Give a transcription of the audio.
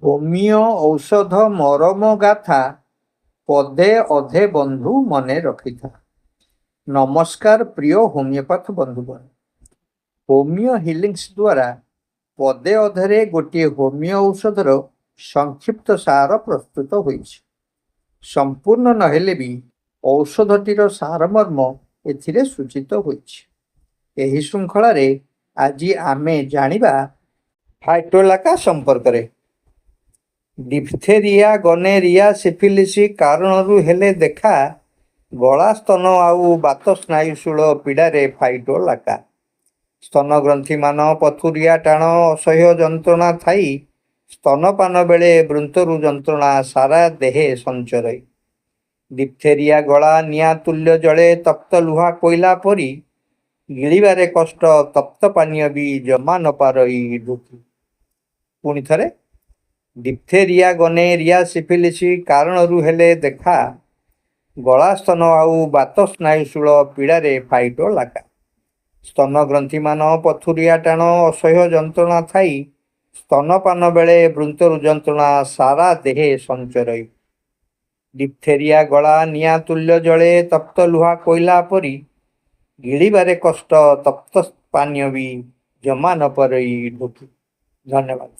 Homeo ଔଷଧ ମରମ ଗାଥା ପଦେ ଅଧେ ବନ୍ଧୁ ମନେ ରଖିଥା। ନମସ୍କାର ପ୍ରିୟ ହୋମିଓପାଥ ବନ୍ଧୁଗଣ। ହୋମିଓ ହିଲିଂସ ଦ୍ୱାରା ପଦେ ଅଧେରେ ଗୋଟିଏ ହୋମିଓ ଔଷଧର ସଂକ୍ଷିପ୍ତ ସାର ପ୍ରସ୍ତୁତ ହୋଇଛି। ସମ୍ପୂର୍ଣ୍ଣ ନହେଲେ ବି ଔଷଧଟିର ସାରମର୍ମ ଏଥିରେ ସୂଚିତ ହୋଇଛି। ଏହି ଶୃଙ୍ଖଳାରେ ଆଜି ଆମେ ଜାଣିବା ଫାଇଟୋଲାକା ସମ୍ପର୍କରେ। ଡିଫଥେରିଆ, ଗନେରିଆ, ସିଫିଲିସ୍ କାରଣରୁ ହେଲେ ଦେଖା ଗଳା, ସ୍ତନ ଆଉ ବାତ ସ୍ନାୟୁଶୂଳ ପୀଡ଼ାରେ ଫାଇଟୋଲାକା। ସ୍ତନଗ୍ରନ୍ଥିମାନ ପଥୁରିଆ, ଟାଣ, ଅସହ୍ୟ ଯନ୍ତ୍ରଣା ଥାଇ ସ୍ତନପାନ ବେଳେ ବୃନ୍ତରୁ ଯନ୍ତ୍ରଣା ସାରା ଦେହେ ସଞ୍ଚରଇ। ଡିଫଥେରିଆ ଗଳା ନିଆଁ ତୁଲ୍ୟ ଜଳେ, ତପ୍ତ ଲୁହା କୋଇଲା ପରି ଗିଳିବାରେ କଷ୍ଟ, ତପ୍ତ ପାନୀୟ ବି ଜମା ନ ପାରଇ ଢୁକି। ପୁଣି ଥରେ, ଡିଫଥେରିଆ, ଗନେରିଆ, ସିଫିଲିସ୍ କାରଣରୁ ହେଲେ ଦେଖା ଗଳା, ସ୍ତନ ଆଉ ବାତ ସ୍ନାୟୁଶୂଳ ପୀଡ଼ାରେ ଫାଇଟୋଲାକା। ସ୍ତନଗ୍ରନ୍ଥିମାନ ପଥୁରିଆ, ଟାଣ, ଅସହ୍ୟ ଯନ୍ତ୍ରଣା ଥାଇ ସ୍ତନପାନ ବେଳେ ବୃନ୍ତରୁ ଯନ୍ତ୍ରଣା ସାରା ଦେହେ ସଞ୍ଚରଇ। ଡିଫଥେରିଆ ଗଳା ନିଆଁ ତୁଲ୍ୟ ଜଳେ, ତପ୍ତ ଲୁହା କୋଇଲା ପରି ଗିଳିବାରେ କଷ୍ଟ, ତପ୍ତ ପାନୀୟ ବି ଜମା ନ ପାରଇ ଢୁକି। ଧନ୍ୟବାଦ।